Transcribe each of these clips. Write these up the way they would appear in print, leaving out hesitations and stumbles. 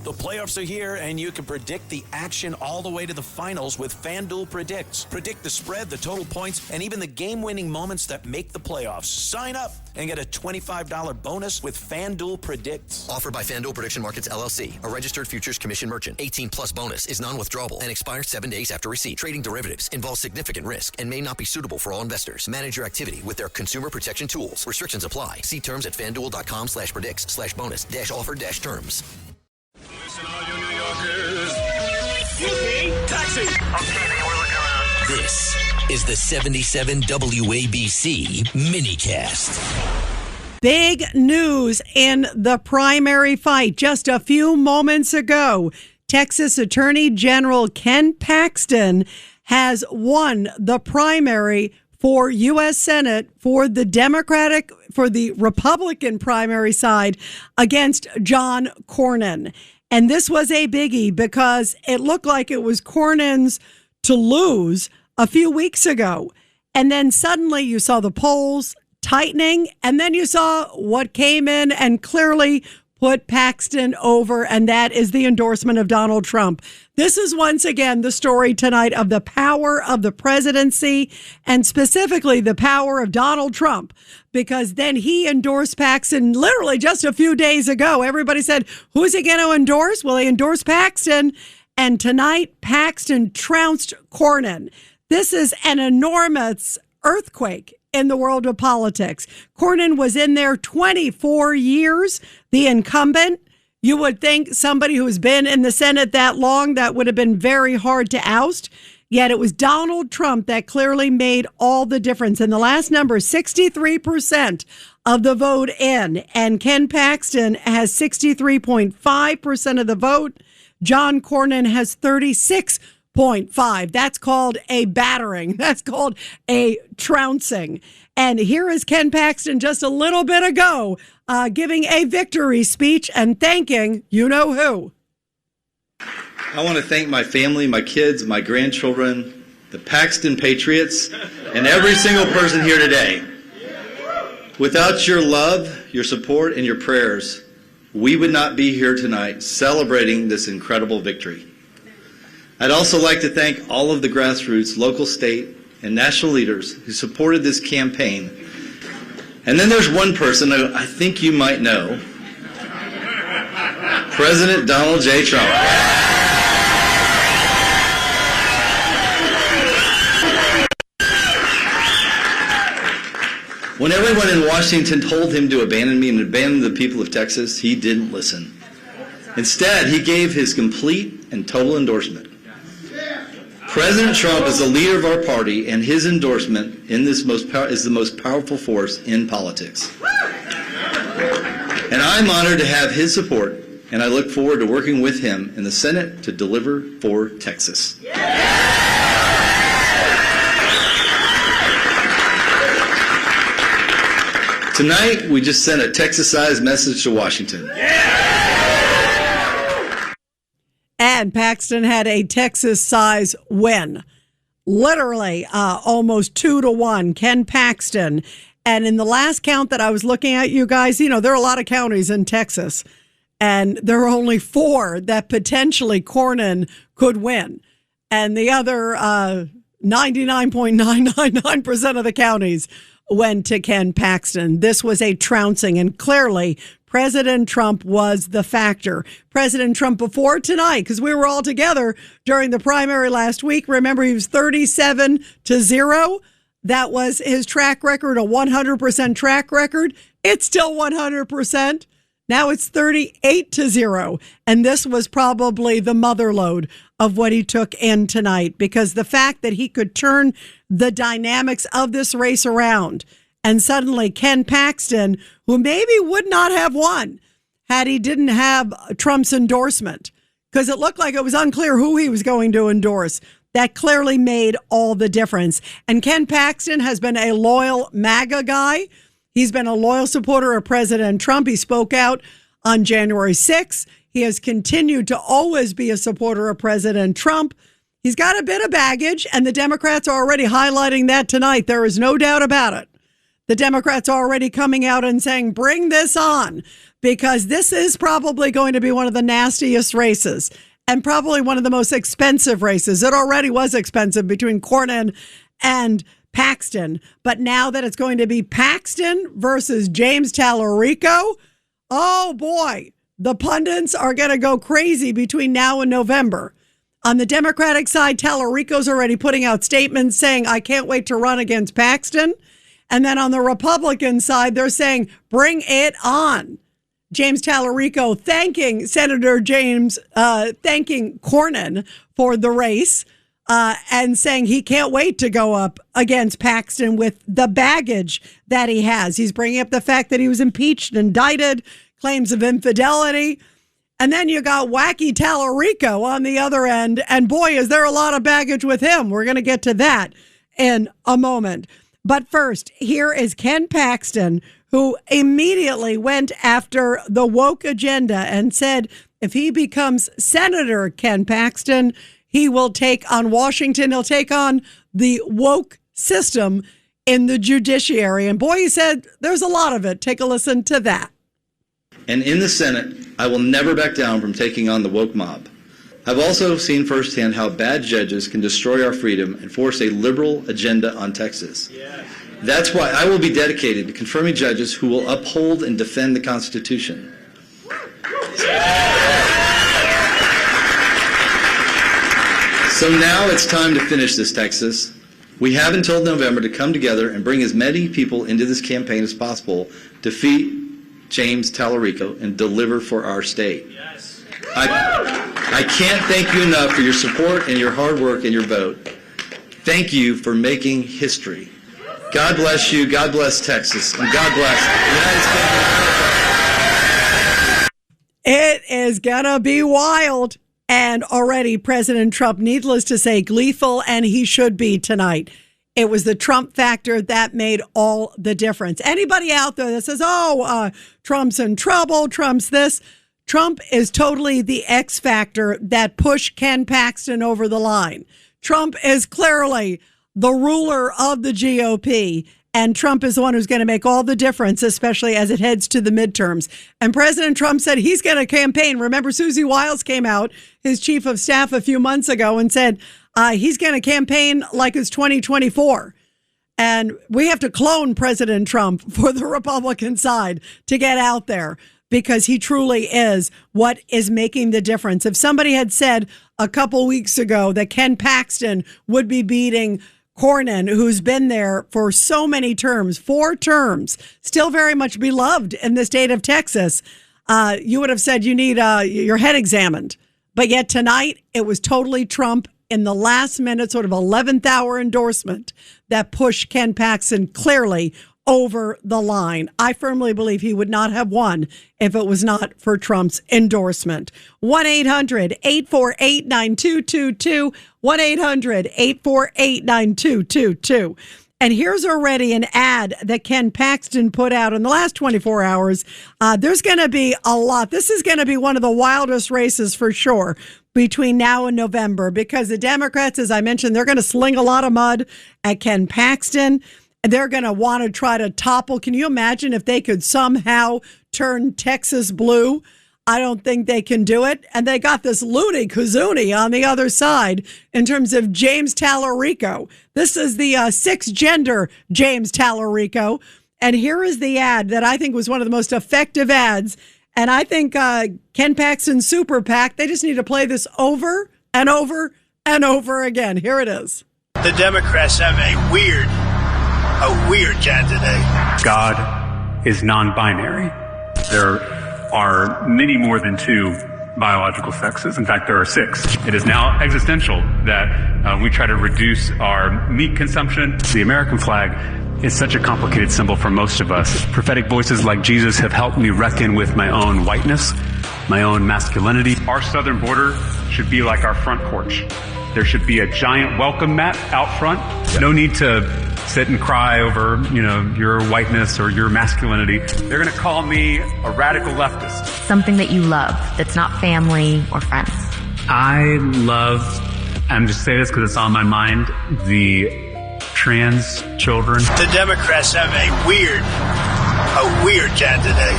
The playoffs are here, and you can predict the action all the way to the finals with FanDuel Predicts. Predict the spread, the total points, and even the game-winning moments that make the playoffs. Sign up and get a $25 bonus with FanDuel Predicts. Offered by FanDuel Prediction Markets, LLC, a registered futures commission merchant. 18-plus bonus is non-withdrawable and expires 7 days after receipt. Trading derivatives involves significant risk and may not be suitable for all investors. Manage your activity with their consumer protection tools. Restrictions apply. See terms at FanDuel.com/predicts/bonus-offer-terms. Listen, all you New Yorkers. Taxi! Okay, we're looking around. This is the 77 WABC minicast. Big news in the primary fight. Just a few moments ago, Texas Attorney General Ken Paxton has won the primary for U.S. Senate for the Republican primary side against John Cornyn. And this was a biggie because it looked like it was Cornyn's to lose a few weeks ago. And then suddenly you saw the polls tightening, and then you saw what came in and clearly put Paxton over, and that is the endorsement of Donald Trump. This is once again the story tonight of the power of the presidency, and specifically the power of Donald Trump, because then he endorsed Paxton literally just a few days ago. Everybody said, who's he going to endorse? Well, he endorsed Paxton, and tonight Paxton trounced Cornyn. This is an enormous earthquake in the world of politics. Cornyn was in there 24 years, the incumbent. You would think somebody who's been in the Senate that long, that would have been very hard to oust. Yet it was Donald Trump that clearly made all the difference. And the last number, 63% of the vote in. And Ken Paxton has 63.5% of the vote. John Cornyn has 36.5. That's called a battering. That's called a trouncing. And here is Ken Paxton just a little bit ago giving a victory speech and thanking you-know-who. I want to thank my family, my kids, my grandchildren, the Paxton Patriots, and every single person here today. Without your love, your support, and your prayers, we would not be here tonight celebrating this incredible victory. I'd also like to thank all of the grassroots, local, state, and national leaders who supported this campaign. And then there's one person who I think you might know, President Donald J. Trump. When everyone in Washington told him to abandon me and abandon the people of Texas, he didn't listen. Instead, he gave his complete and total endorsement. President Trump is the leader of our party, and his endorsement in this is the most powerful force in politics. And I'm honored to have his support, and I look forward to working with him in the Senate to deliver for Texas. Tonight, we just sent a Texas-sized message to Washington. And Paxton had a Texas-size win. Literally almost 2-1, Ken Paxton. And in the last count that I was looking at, you guys, you know, there are a lot of counties in Texas. And there are only 4 that potentially Cornyn could win. And the other 99.999% of the counties went to Ken Paxton. This was a trouncing, and clearly President Trump was the factor. President Trump before tonight, because we were all together during the primary last week. Remember, he was 37-0. That was his track record, a 100% track record. It's still 100%. Now it's 38-0. And this was probably the mother lode of what he took in tonight, because the fact that he could turn the dynamics of this race around, and suddenly Ken Paxton, who maybe would not have won had he didn't have Trump's endorsement, because it looked like it was unclear who he was going to endorse. That clearly made all the difference. And Ken Paxton has been a loyal MAGA guy. He's been a loyal supporter of President Trump. He spoke out on January 6th. He has continued to always be a supporter of President Trump. He's got a bit of baggage, and the Democrats are already highlighting that tonight. There is no doubt about it. The Democrats are already coming out and saying, bring this on, because this is probably going to be one of the nastiest races and probably one of the most expensive races. It already was expensive between Cornyn and Paxton, but now that it's going to be Paxton versus James Tallarico, oh boy, the pundits are going to go crazy between now and November. On the Democratic side, Tallarico's already putting out statements saying, I can't wait to run against Paxton. And then on the Republican side, they're saying, bring it on. James Tallarico thanking Cornyn for the race and saying he can't wait to go up against Paxton with the baggage that he has. He's bringing up the fact that he was impeached, indicted, claims of infidelity. And then you got wacky Tallarico on the other end. And boy, is there a lot of baggage with him. We're going to get to that in a moment. But first, here is Ken Paxton, who immediately went after the woke agenda and said if he becomes Senator Ken Paxton, he will take on Washington. He'll take on the woke system in the judiciary. And boy, he said there's a lot of it. Take a listen to that. And in the Senate, I will never back down from taking on the woke mob. I've also seen firsthand how bad judges can destroy our freedom and force a liberal agenda on Texas. Yes. That's why I will be dedicated to confirming judges who will uphold and defend the Constitution. So now it's time to finish this, Texas. We have until November to come together and bring as many people into this campaign as possible, defeat James Tallarico, and deliver for our state. Yes. I can't thank you enough for your support and your hard work and your vote. Thank you for making history. God bless you, God bless Texas, and God bless the United States of America. It is gonna be wild. And already President Trump, needless to say, gleeful, and he should be tonight. It was the Trump factor that made all the difference. Anybody out there that says, Trump's in trouble, Trump's this, Trump is totally the X factor that pushed Ken Paxton over the line. Trump is clearly the ruler of the GOP, and Trump is the one who's going to make all the difference, especially as it heads to the midterms. And President Trump said he's going to campaign. Remember, Susie Wiles came out, his chief of staff, a few months ago and said he's going to campaign like it's 2024. And we have to clone President Trump for the Republican side to get out there because he truly is what is making the difference. If somebody had said a couple weeks ago that Ken Paxton would be beating Cornyn, who's been there for so many terms, 4 terms, still very much beloved in the state of Texas, you would have said you need your head examined. But yet tonight, it was totally Trump in the last minute, sort of 11th hour endorsement that pushed Ken Paxton clearly over the line. I firmly believe he would not have won if it was not for Trump's endorsement. 1-800-848-9222. 1-800-848-9222. And here's already an ad that Ken Paxton put out in the last 24 hours. There's going to be a lot. This is going to be one of the wildest races for sure between now and November because the Democrats, as I mentioned, they're going to sling a lot of mud at Ken Paxton. They're going to want to try to topple. Can you imagine if they could somehow turn Texas blue? I don't think they can do it. And they got this loony kazoonie on the other side in terms of James Tallarico. This is the 6-gender James Tallarico. And here is the ad that I think was one of the most effective ads. And I think Ken Paxton's Super PAC, they just need to play this over and over and over again. Here it is. The Democrats have a weird candidate. God is non-binary. There are many more than 2 biological sexes. In fact, there are 6. It is now existential that we try to reduce our meat consumption. The American flag is such a complicated symbol for most of us. Prophetic voices like Jesus have helped me reckon with my own whiteness, my own masculinity. Our southern border should be like our front porch. There should be a giant welcome mat out front. No need to sit and cry over, your whiteness or your masculinity. They're going to call me a radical leftist. Something that you love that's not family or friends. I love, I'm just saying this because it's on my mind, the trans children. The Democrats have a weird candidate.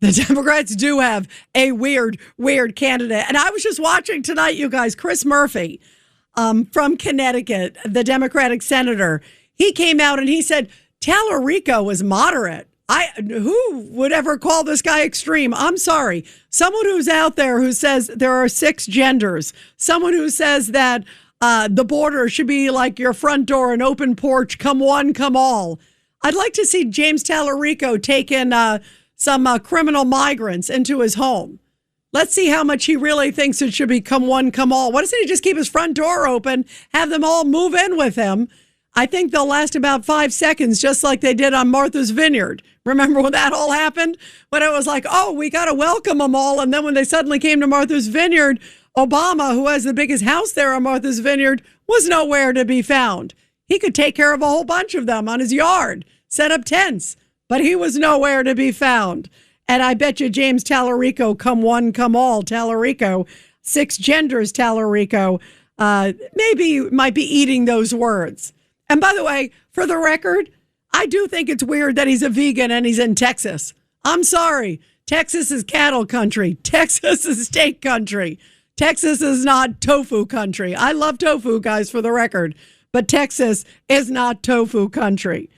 The Democrats do have a weird candidate. And I was just watching tonight, you guys, Chris Murphy from Connecticut, the Democratic senator. He came out and he said, Tallarico was moderate. Who would ever call this guy extreme? I'm sorry. Someone who's out there who says there are 6 genders, someone who says that the border should be like your front door, an open porch, come one, come all. I'd like to see James Tallarico take in some criminal migrants into his home. Let's see how much he really thinks it should be come one, come all. Why doesn't he just keep his front door open, have them all move in with him? I think they'll last about 5 seconds, just like they did on Martha's Vineyard. Remember when that all happened? When it was like, oh, we got to welcome them all. And then when they suddenly came to Martha's Vineyard, Obama, who has the biggest house there on Martha's Vineyard, was nowhere to be found. He could take care of a whole bunch of them on his yard, set up tents, but he was nowhere to be found. And I bet you James Tallarico, come one, come all, Tallarico, 6 genders Tallarico, maybe might be eating those words. And by the way, for the record, I do think it's weird that he's a vegan and he's in Texas. I'm sorry. Texas is cattle country. Texas is steak country. Texas is not tofu country. I love tofu, guys, for the record. But Texas is not tofu country.